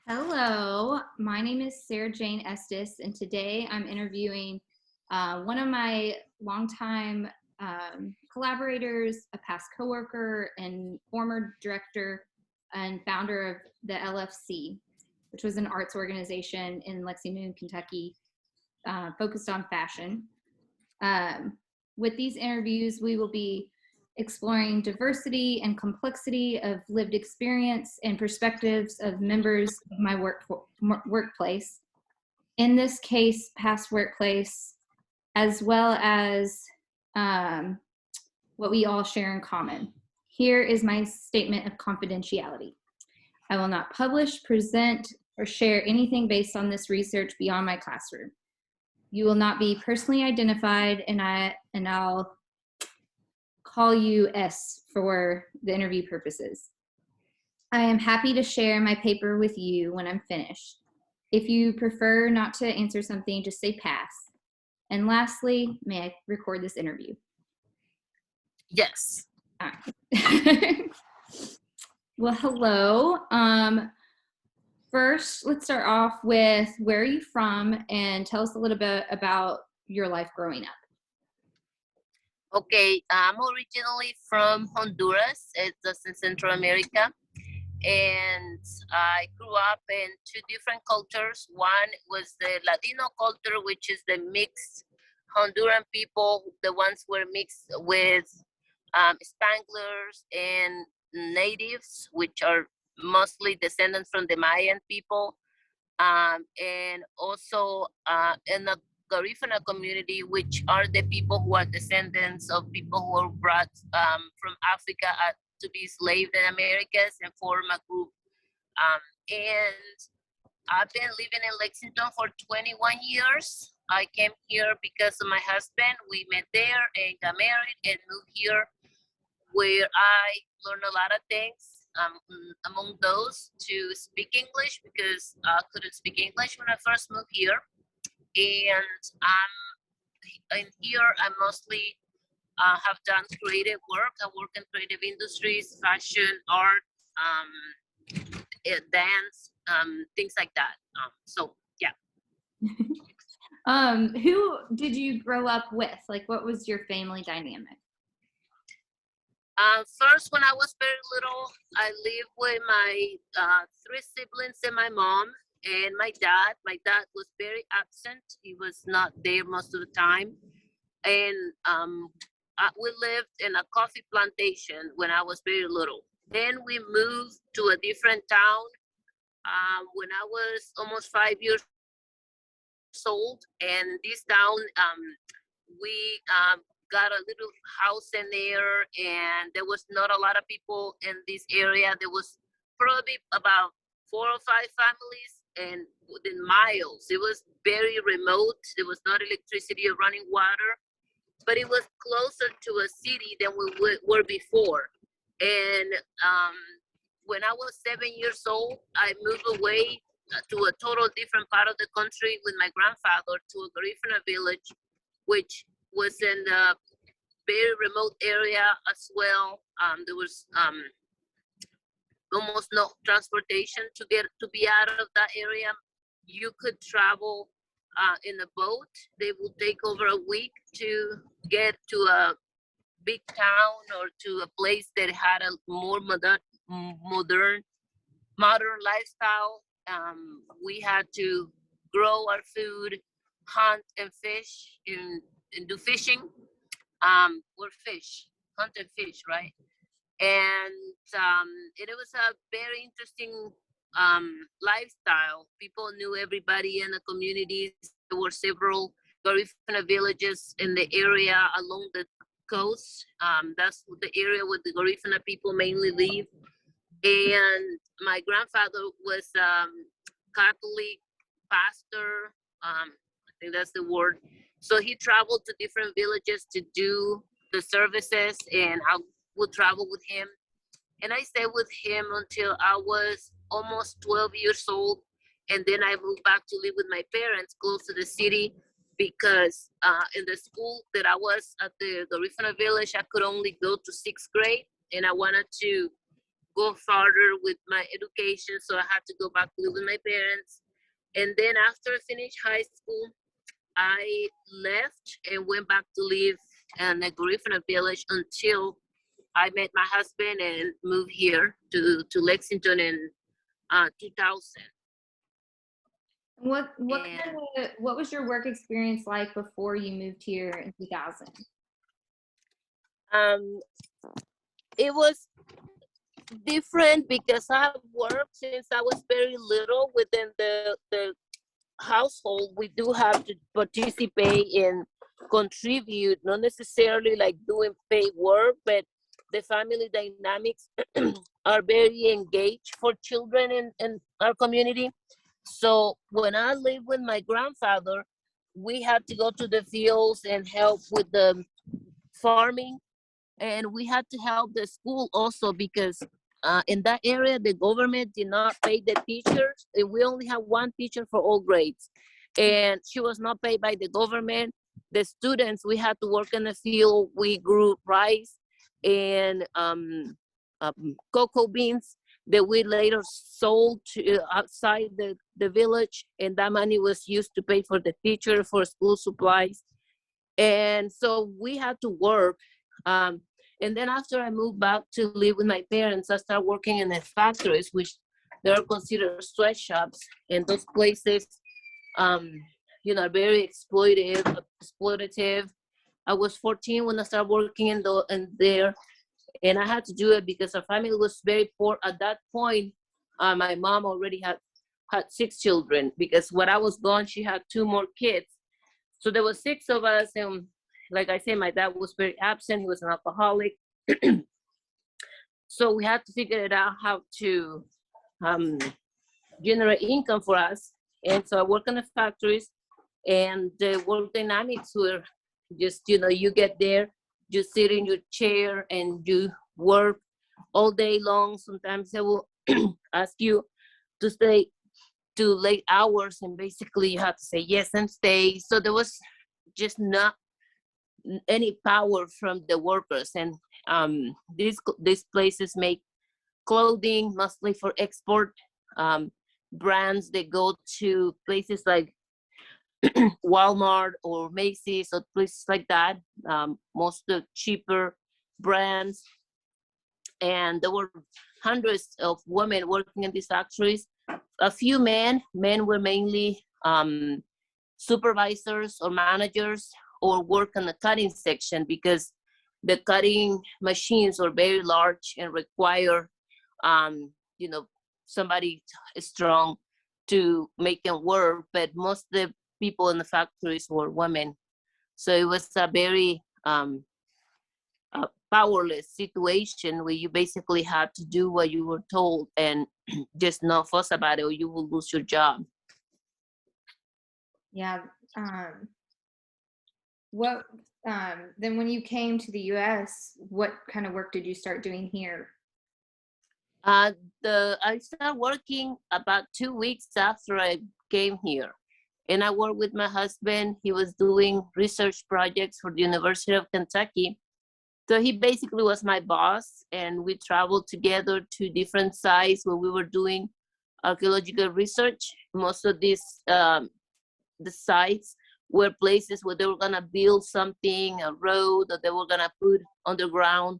Hello, my name is Sarah Jane Estes, and today I'm interviewing one of my longtime collaborators, a past coworker, and former director and founder of the LFC, which was an arts organization in Lexington, Kentucky, focused on fashion. Um, with these interviews, we will be exploring diversity and complexity of lived experience and perspectives of members of my workplace. In this case, past workplace, as well as what we all share in common. Here is my statement of confidentiality. I will not publish, present, or share anything based on this research beyond my classroom. You will not be personally identified, and I'll call you S for the interview purposes. I am happy to share my paper with you when I'm finished. If you prefer not to answer something, just say pass. And lastly, may I record this interview? Yes. All right. Well, hello. First, let's start off with where are you from, and tell us a little bit about your life growing up. Okay, I'm originally from Honduras. It's in Central America. And I grew up in two different cultures. One was the Latino culture, which is the mixed Honduran people. The ones were mixed with Spanglers and natives, which are mostly descendants from the Mayan people. And also in the Garifuna community, which are the people who are descendants of people who were brought from Africa to be enslaved in Americas and form a group. And I've been living in Lexington for 21 years. I came here because of my husband. We met there and got married and moved here, where I learned a lot of things. Among those, to speak English, because I couldn't speak English when I first moved here. And in here, I mostly have done creative work. I work in creative industries, fashion, art, dance, things like that. So yeah. Who did you grow up with? Like, what was your family dynamic? First, when I was very little, I lived with my three siblings and my mom and my dad. My dad was very absent. He was not there most of the time. And we lived in a coffee plantation when I was very little. Then we moved to a different town when I was almost 5 years old. And this town, we got a little house in there, and there was not a lot of people in this area. There was probably about 4 or 5 families, and within miles. It was very remote. There was not electricity or running water, but it was closer to a city than we were before. And when I was 7 years old, I moved away to a total different part of the country with my grandfather to a Garifuna village, which was in a very remote area as well. There was almost no transportation to be out of that area. You could travel in a boat. They would take over a week to get to a big town or to a place that had a more modern lifestyle. We had to grow our food, hunt and fish, and do fishing. Or fish, hunt and fish, right? And it was a very interesting lifestyle. People knew everybody in the communities. There were several Garifuna villages in the area along the coast. That's the area where the Garifuna people mainly live. And my grandfather was Catholic pastor. I think that's the word. So he traveled to different villages to do the services, and I would travel with him. And I stayed with him until I was almost 12 years old. And then I moved back to live with my parents close to the city, because in the school that I was at the Garifuna village, I could only go to 6th grade. And I wanted to go farther with my education, so I had to go back to live with my parents. And then after I finished high school, I left and went back to live in a Garifuna village until I met my husband and moved here to Lexington in 2000. What was your work experience like before you moved here in 2000? It was different because I have worked since I was very little within the household. We do have to participate and contribute, not necessarily like doing paid work, but the family dynamics are very engaged for children in our community. So when I lived with my grandfather, we had to go to the fields and help with the farming, and we had to help the school also because in that area the government did not pay the teachers, and we only have one teacher for all grades, and she was not paid by the government. The students, we had to work in the field. We grew rice and cocoa beans that we later sold to outside the village, and that money was used to pay for the teacher, for school supplies. And so we had to work. And then after I moved back to live with my parents, I started working in the factories, which they are considered sweatshops. And those places, are very exploitative. I was 14 when I started working in there, and I had to do it because our family was very poor at that point. My mom already had 6 children, because when I was gone, she had 2 more kids. So there were 6 of us, and like I said, my dad was very absent. He was an alcoholic. So we had to figure it out how to generate income for us. And so I work in the factories, and the work dynamics were just, you get there, you sit in your chair and you work all day long. Sometimes they will ask you to stay to late hours, and basically you have to say yes and stay. So there was just not any power from the workers. And these places make clothing mostly for export. Brands that go to places like Walmart or Macy's or places like that, most of the cheaper brands. And there were hundreds of women working in these factories. A few men were mainly supervisors or managers, or work in the cutting section, because the cutting machines are very large and require somebody strong to make them work. But most of the people in the factories were women. So it was a very powerless situation, where you basically had to do what you were told and just not fuss about it, or you will lose your job. Yeah. Then when you came to the US, what kind of work did you start doing here? I started working about 2 weeks after I came here, and I worked with my husband. He was doing research projects for the University of Kentucky. So he basically was my boss, and we traveled together to different sites where we were doing archaeological research. Most of these the sites were places where they were gonna build something, a road, or they were gonna put underground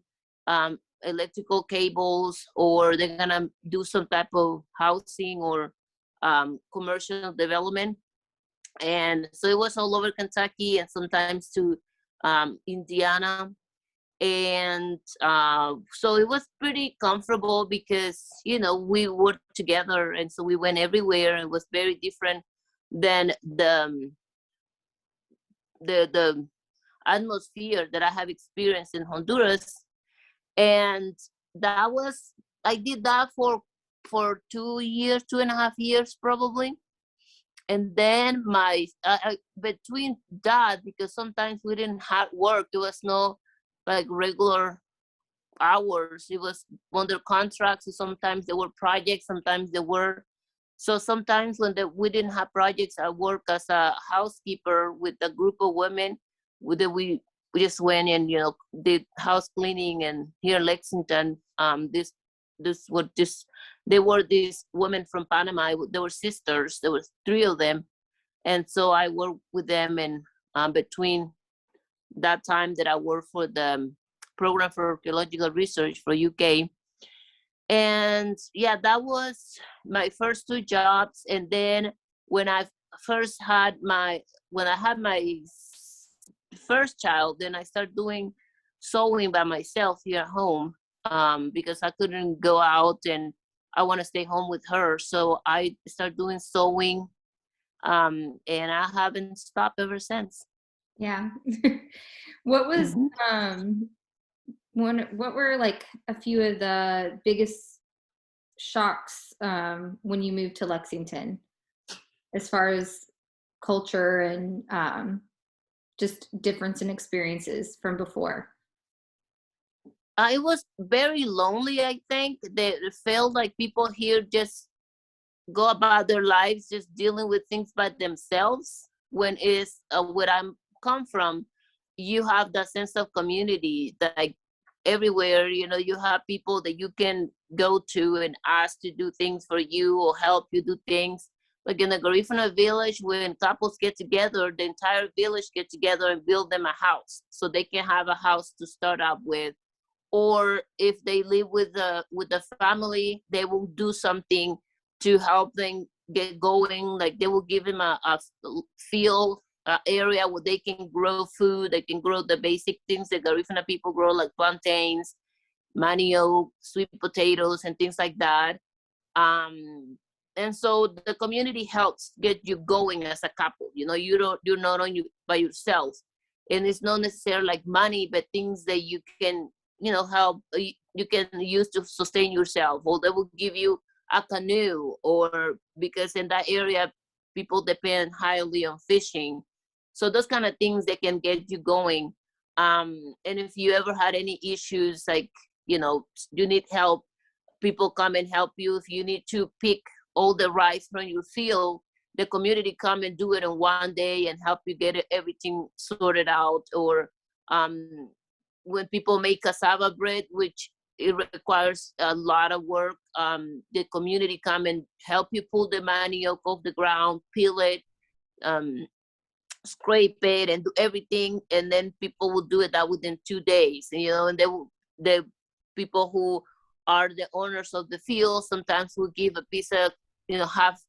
electrical cables, or they're gonna do some type of housing or commercial development. And so it was all over Kentucky, and sometimes to Indiana. And so it was pretty comfortable because we worked together, and so we went everywhere. It was very different than the atmosphere that I have experienced in Honduras. And I did that for 2 years, 2.5 years probably. And then between that, because sometimes we didn't have work, there was no like regular hours. It was under contracts. So sometimes there were projects, sometimes there were. So sometimes when we didn't have projects, I worked as a housekeeper with a group of women. We just went and did house cleaning. And here in Lexington, this they were these women from Panama. They were sisters. There was 3 of them, and so I worked with them. And between that time that I worked for the program for archaeological research for UK, and yeah, that was my first 2 jobs. And then when I had my first child, then I started doing sewing by myself here at home, because I couldn't go out and I want to stay home with her. So I started doing sewing, and I haven't stopped ever since. Yeah. What was Mhm. what were like a few of the biggest shocks when you moved to Lexington, as far as culture and just difference in experiences from before? It was very lonely, I think. It felt like people here just go about their lives just dealing with things by themselves. When is where I'm come from, you have that sense of community, like everywhere, you have people that you can go to and ask to do things for you or help you do things. Like in the Garifuna village, when couples get together, the entire village get together and build them a house so they can have a house to start up with. Or if they live with the family, they will do something to help them get going. Like they will give them a field area where they can grow food. They can grow the basic things that Garifuna people grow, like plantains, manioc, sweet potatoes, and things like that. And so the community helps get you going as a couple. You're not on you by yourself, and it's not necessarily like money, but things that you can help, you can use to sustain yourself. Or they will give you a canoe, or because in that area people depend highly on fishing. So those kind of things that can get you going. And if you ever had any issues, like you need help, people come and help you. If you need to pick all the rice from your field, the community come and do it in one day and help you get everything sorted out. Or when people make cassava bread, which it requires a lot of work, the community come and help you pull the manioc off the ground, peel it, scrape it, and do everything. And then people will do it that within 2 days. And the people who are the owners of the field sometimes will give a piece of, half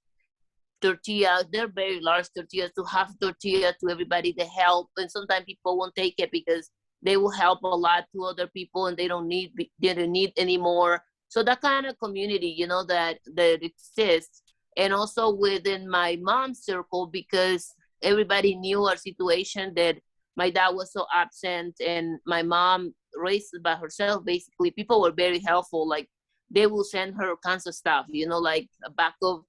tortilla. They're very large tortillas, to half tortilla to everybody to help. And sometimes people won't take it because they will help a lot to other people and they don't need anymore. So that kind of community, that exists. And also within my mom's circle, because everybody knew our situation, that my dad was so absent and my mom raised by herself, basically, people were very helpful. Like they will send her kinds of stuff, like a bag of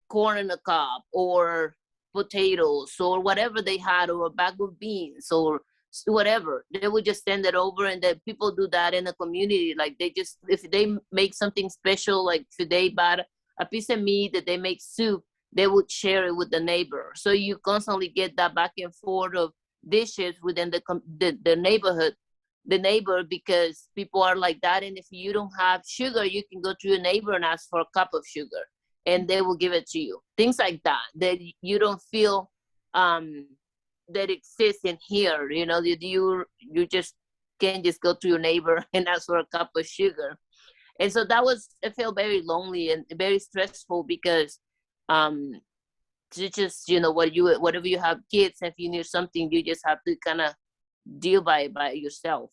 corn in a cob, or potatoes, or whatever they had, or a bag of beans, or whatever. They would just send it over. And then people do that in the community. Like if they make something special, like if they bought a piece of meat that they make soup, they would share it with the neighbor. So you constantly get that back and forth of dishes within the neighborhood, the neighbor, because people are like that. And if you don't have sugar, you can go to your neighbor and ask for a cup of sugar, and they will give it to you. Things like that you don't feel that exists in here. You just can't just go to your neighbor and ask for a cup of sugar. And so it felt very lonely and very stressful, because you just, whatever you have kids, if you need something, you just have to kind of deal by yourself.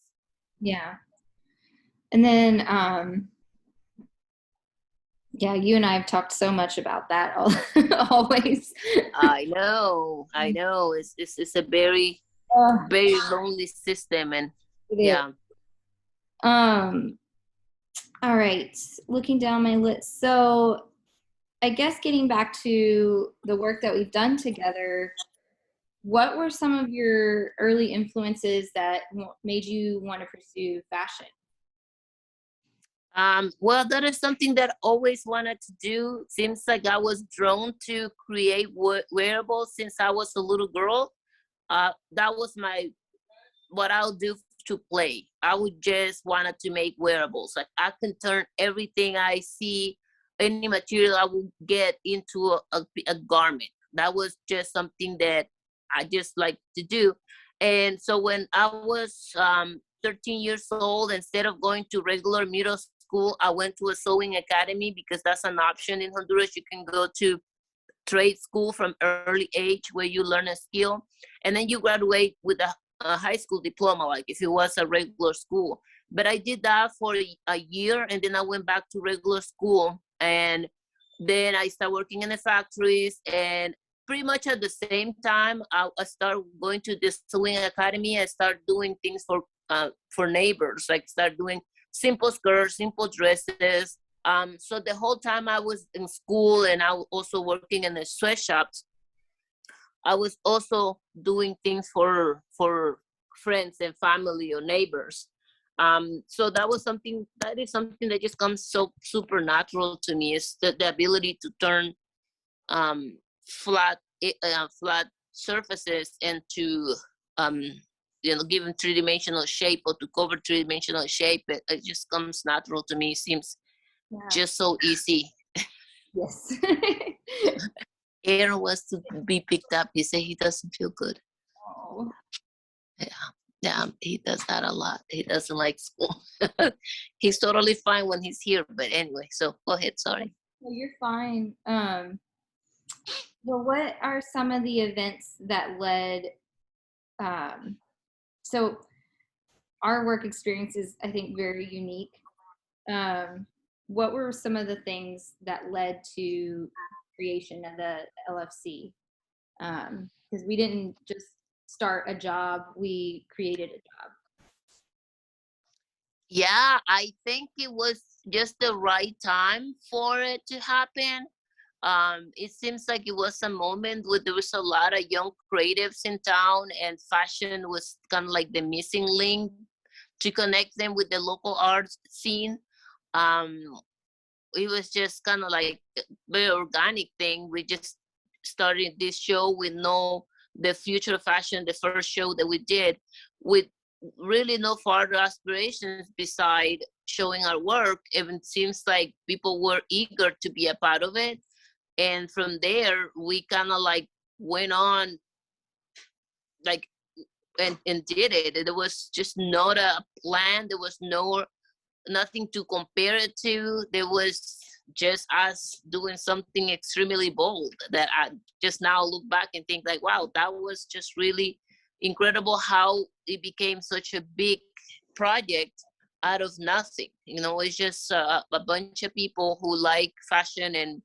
Yeah. And then yeah, you and I have talked so much about that always. I know. It's a very very lonely system. And yeah. All right, looking down my list. So I guess getting back to the work that we've done together, what were some of your early influences that made you want to pursue fashion? Well, that is something that I always wanted to do. Seems like I was drawn to create wearables since I was a little girl. That was what I'll do to play. I would just wanted to make wearables. Like I can turn everything I see, any material I would get into a garment. That was just something that I just like to do. And so when I was 13 years old, instead of going to regular middle school, I went to a sewing academy because that's an option in Honduras. You can go to trade school from early age where you learn a skill, and then you graduate with a high school diploma, like if it was a regular school. But I did that for a year, and then I went back to regular school, and then I started working in the factories. And pretty much at the same time, I started going to this sewing academy. I started doing things for neighbors, like start doing simple skirts, simple dresses. So the whole time I was in school and I was also working in the sweatshops, I was also doing things for friends and family or neighbors. So that is something that just comes so supernatural to me, is the ability to turn flat surfaces into give them three-dimensional shape, or to cover three-dimensional shape. It just comes natural to me. It seems just so easy. Yes. Aaron wants to be picked up. He said he doesn't feel good. Oh. Yeah, he does that a lot. He doesn't like school. He's totally fine when he's here, but anyway, so go ahead, sorry. Well, you're fine. Well, what are some of the events that led, so our work experience is, I think, very unique. What were some of the things that led to creation of the LFC? Because we didn't just start a job, we created a job. Yeah, I think it was just the right time for it to happen. It seems like it was a moment where there was a lot of young creatives in town, and fashion was kind of like the missing link to connect them with the local arts scene. It was just kind of like a very organic thing. We just started this show with the future of fashion, the first show that we did, with really no further aspirations beside showing our work. It seems like people were eager to be a part of it. And from there, we kind of like went on like and did it. There was just not a plan. There was nothing to compare it to. There was just us doing something extremely bold that I just now look back and think like, wow, that was just really incredible how it became such a big project out of nothing. It's just a bunch of people who like fashion, and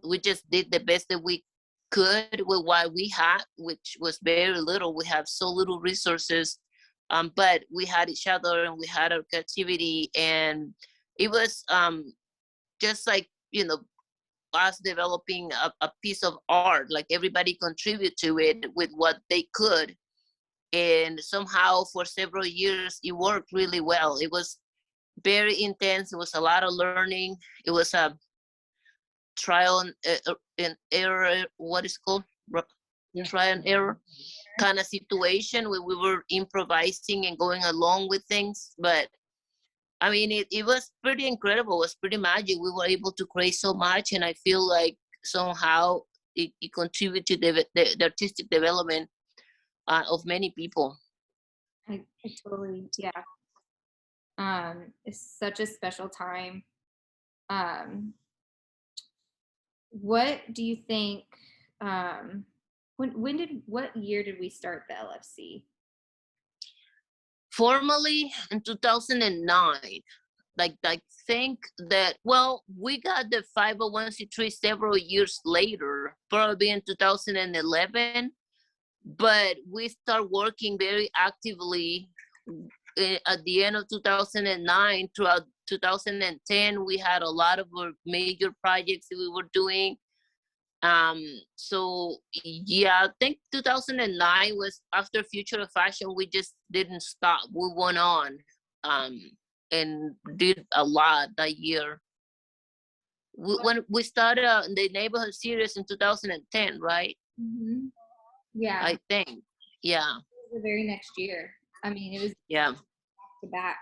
we just did the best that we could with what we had, which was very little. We have so little resources, but we had each other and we had our creativity, and it was just like us developing a piece of art. Like everybody contributed to it with what they could, and somehow for several years it worked really well. It was very intense. It was a lot of learning. It was a trial and error, what is called? Trial and error kind of situation where we were improvising and going along with things. But I mean, it was pretty incredible. It was pretty magic. We were able to create so much, and I feel like somehow it contributed to the artistic development of many people. I totally, yeah. It's such a special time. What do you think, what year did we start the LFC? Formally in 2009. Like, I think that, well, we got the 501c3 several years later, probably in 2011, but we start working very actively at the end of 2009. Throughout 2010, we had a lot of major projects that we were doing. So yeah, I think 2009 was after Future of Fashion. We just didn't stop. We went on and did a lot that year. When we started the neighborhood series in 2010, right? Mm-hmm. Yeah. I think, yeah. The very next year. I mean, it was Yeah. to back.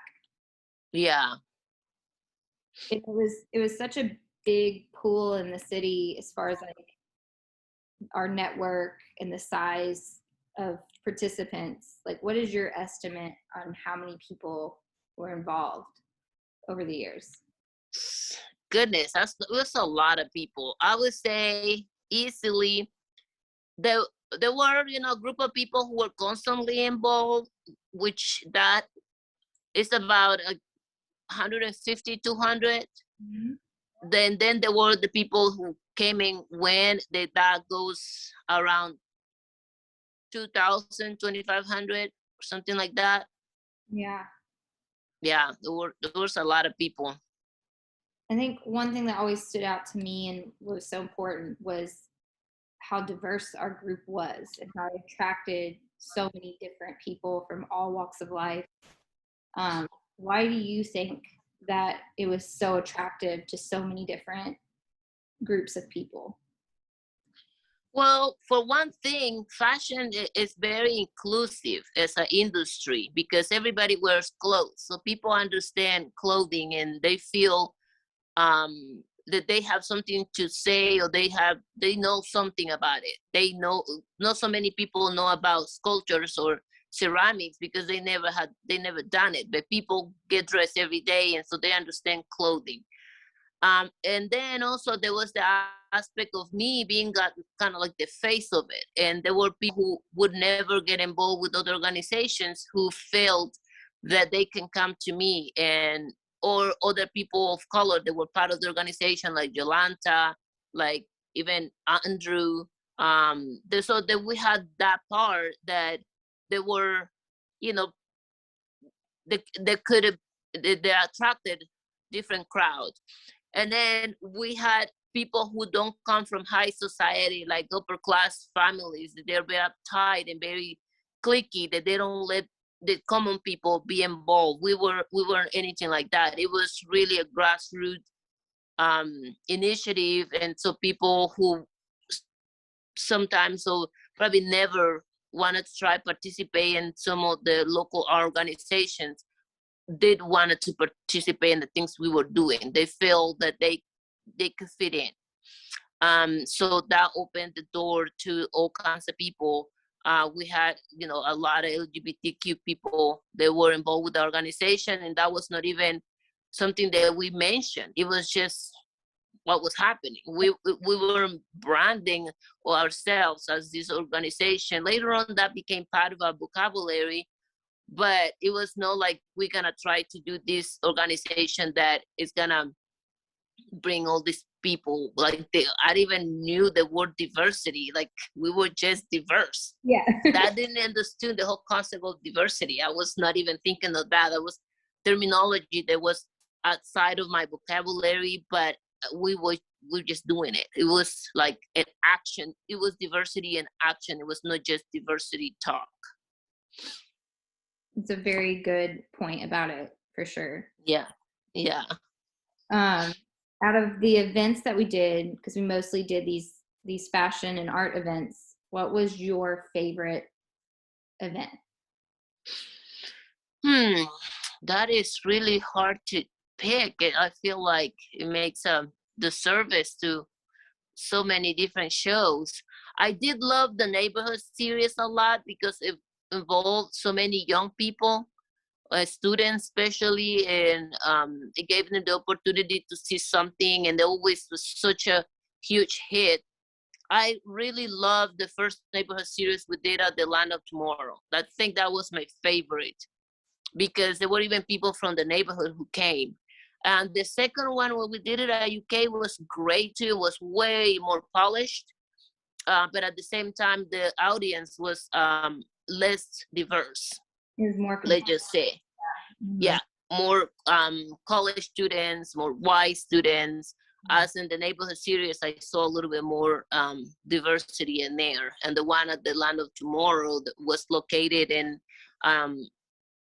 Yeah. It was such a big pool in the city as far as like our network and the size of participants. Like, what is your estimate on how many people were involved over the years? Goodness, that's a lot of people. I would say easily there there were, a group of people who were constantly involved, which that is about 150, 200. Mhm. Then there were the people who came in when that goes around 2,000, 2,500, or something like that. Yeah. Yeah, there was a lot of people. I think one thing that always stood out to me and was so important was how diverse our group was and how it attracted so many different people from all walks of life. Um, why do you think that it was so attractive to so many different groups of people? Well, for one thing, fashion is very inclusive as an industry because everybody wears clothes. So people understand clothing and they feel that they have something to say, or they know something about it. They know, not so many people know about sculptures or ceramics because they never done it, but people get dressed every day, and so they understand clothing. And then also there was the aspect of me being kind of like the face of it. And there were people who would never get involved with other organizations who felt that they can come to me, and or other people of color that were part of the organization, like Yolanta, like even Andrew. So that we had that part that they were, you know, they could have, they attracted different crowds. And then we had people who don't come from high society, like upper class families. They're very uptight and very cliquey, that they don't let the common people be involved. We weren't anything like that. It was really a grassroots initiative, and so people who sometimes so probably never wanted to try participate in some of the local organizations did wanted to participate in the things we were doing. They felt that they could fit in. So that opened the door to all kinds of people. We had, a lot of LGBTQ people that were involved with the organization, and that was not even something that we mentioned. It was just what was happening. We were branding ourselves as this organization. Later on, that became part of our vocabulary, but it was not like we're gonna try to do this organization that is gonna bring all these people. Like I even knew the word diversity. Like we were just diverse. Yeah. That didn't understand the whole concept of diversity. I was not even thinking of that. That was terminology that was outside of my vocabulary, but we were just doing it. It was like an action. It was diversity in action. It was not just diversity talk. It's a very good point about it, for sure. Yeah. Yeah. Out of the events that we did, because we mostly did these fashion and art events, what was your favorite event? That is really hard to pick. I feel like it makes the service to so many different shows. I did love the neighborhood series a lot because it involved so many young people, students especially, and it gave them the opportunity to see something, and they always was such a huge hit. I really loved the first neighborhood series we did at the Land of Tomorrow. I think that was my favorite because there were even people from the neighborhood who came. And the second one, when we did it at UK, was great too. It was way more polished, but at the same time, the audience was less diverse. It was more Let's just say, yeah, more college students, more white students. As in the neighborhood series, I saw a little bit more diversity in there. And the one at the Land of Tomorrow that was located um,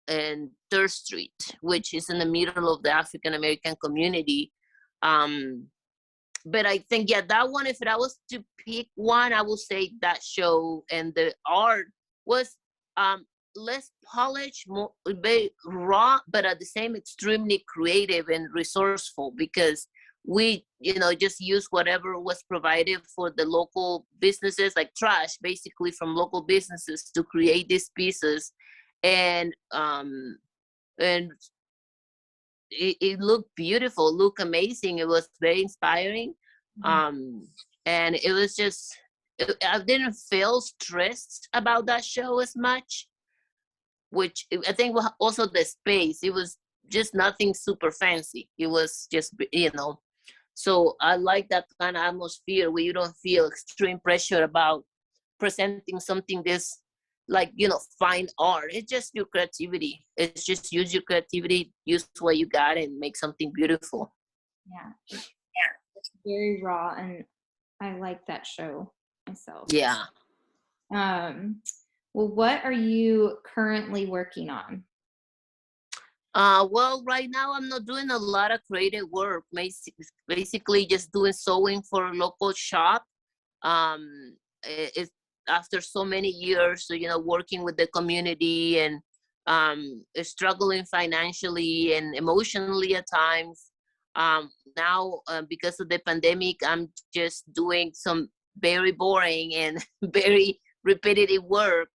in 3rd Street, which is in the middle of the African American community. But I think, yeah, that one, if I was to pick one, I would say that show. And the art was less polished, more very raw, but at the same extremely creative and resourceful, because we, just use whatever was provided for the local businesses, like trash, basically from local businesses, to create these pieces. And it looked beautiful, looked amazing. It was very inspiring. And it was just, I didn't feel stressed about that show as much, which I think was also the space. It was just nothing super fancy. It was just, so I like that kind of atmosphere where you don't feel extreme pressure about presenting something this, like, fine art. It's just your creativity. It's just use your creativity, use what you got, and make something beautiful. Yeah. It's very raw, and I like that show myself. Yeah. Well, what are you currently working on? Well, right now I'm not doing a lot of creative work. Basically just doing sewing for a local shop. It's after so many years, working with the community and struggling financially and emotionally at times. Now, because of the pandemic, I'm just doing some very boring and very repetitive work.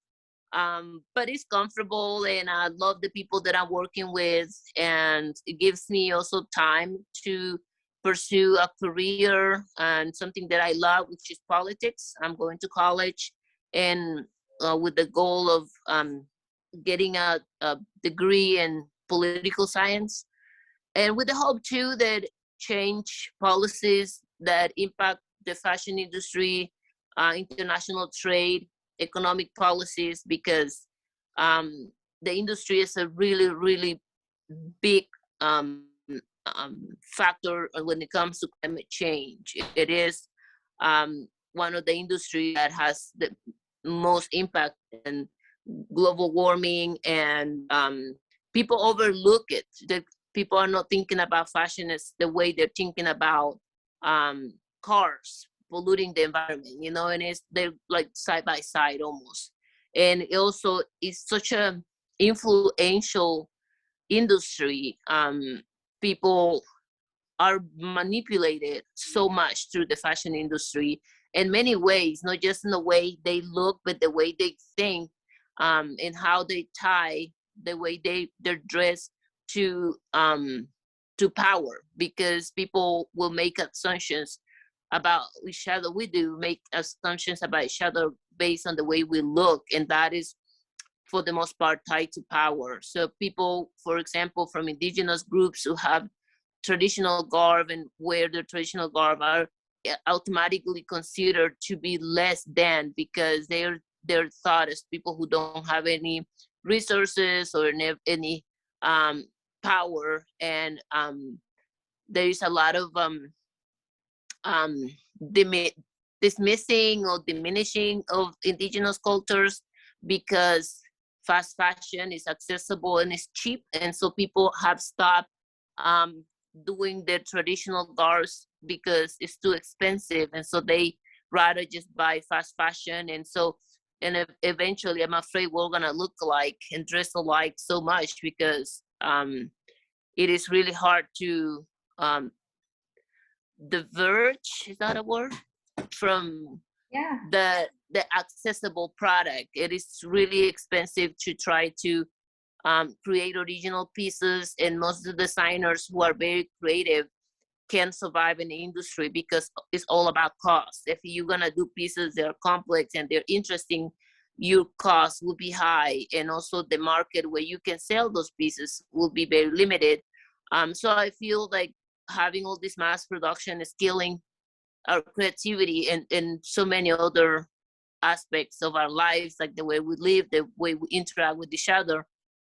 But it's comfortable, and I love the people that I'm working with, and it gives me also time to pursue a career and something that I love, which is politics. I'm going to college, and with the goal of getting a degree in political science, and with the hope too that change policies that impact the fashion industry, international trade, economic policies, because the industry is a really, really big factor when it comes to climate change. It is one of the industry that has the most impact in global warming, and people overlook it. The people are not thinking about fashion as the way they're thinking about cars polluting the environment, and they're like side by side almost. And it also is such a influential industry. People are manipulated so much through the fashion industry in many ways, not just in the way they look, but the way they think, and how they tie, the way they're dressed to power, because people will make assumptions about each other. We do make assumptions about each other based on the way we look, and that is for the most part tied to power. So people, for example, from indigenous groups who have traditional garb and wear their traditional garb are automatically considered to be less than, because they're thought as people who don't have any resources or any power. And there is a lot of um, dismissing or diminishing of indigenous cultures, because fast fashion is accessible and it's cheap, and so people have stopped doing their traditional garbs because it's too expensive, and so they rather just buy fast fashion. And so, and eventually I'm afraid we're gonna look alike and dress alike so much, because it is really hard to diverge, is that a word, from Yeah. the accessible product. It is really expensive to try to create original pieces, and most of the designers who are very creative can survive in the industry because it's all about cost. If you're gonna do pieces that are complex and they're interesting, your cost will be high, and also the market where you can sell those pieces will be very limited. So I feel like having all this mass production is killing our creativity and so many other aspects of our lives, like the way we live, the way we interact with each other.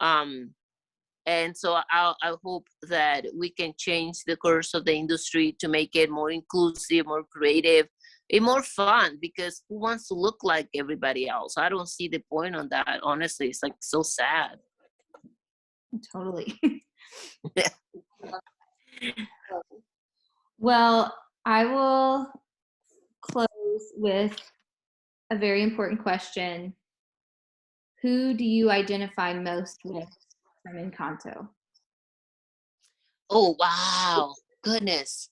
And so I hope that we can change the course of the industry to make it more inclusive, more creative, and more fun, because who wants to look like everybody else? I don't see the point on that, honestly. It's like so sad. Totally. Well, I will close with a very important question. who do you identify most with from Encanto? Oh, wow. Goodness.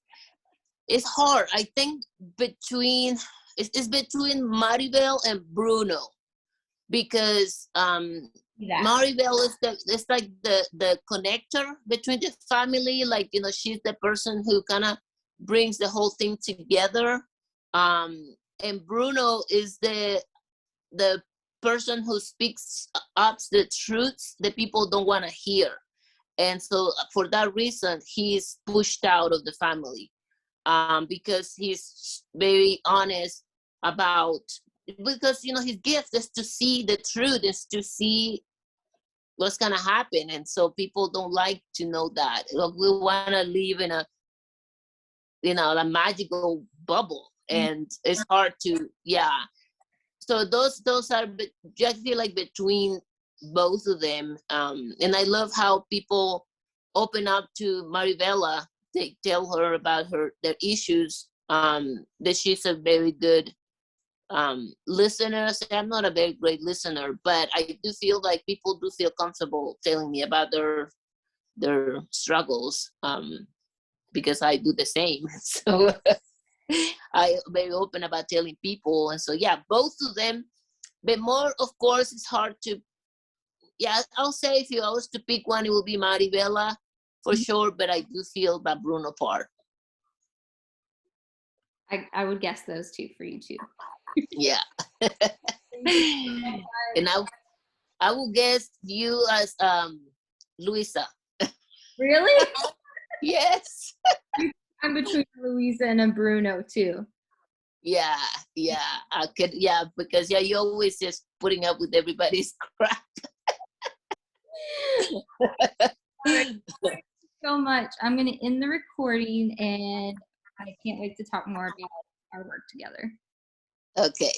It's hard. I think it's between Maribel and Bruno, because That. Maribel is it's like the connector between the family. Like, she's the person who kind of brings the whole thing together. And Bruno is the person who speaks up the truths that people don't want to hear. And so for that reason, he's pushed out of the family, because he's very honest about, because his gift is to see the truth, is to see what's gonna happen, and so people don't like to know that. Like, we want to live in a magical bubble, and it's hard to, yeah. So those are, I feel like, between both of them. And I love how people open up to Maribela. They tell her about their issues. That she's a very good listener. So I'm not a very great listener, but I do feel like people do feel comfortable telling me about their struggles, because I do the same. So I'm very open about telling people. And so, yeah, both of them. But more, of course, it's hard to, yeah, I'll say if I was to pick one, it would be Maribela for sure, but I do feel that Bruno part. I would guess those two for you too. Yeah. And I will guess you as Luisa. Really? Yes. I'm between Luisa and a Bruno too. Yeah, I could, yeah, because you're always just putting up with everybody's crap. So much. I'm going to end the recording, and I can't wait to talk more about our work together. Okay.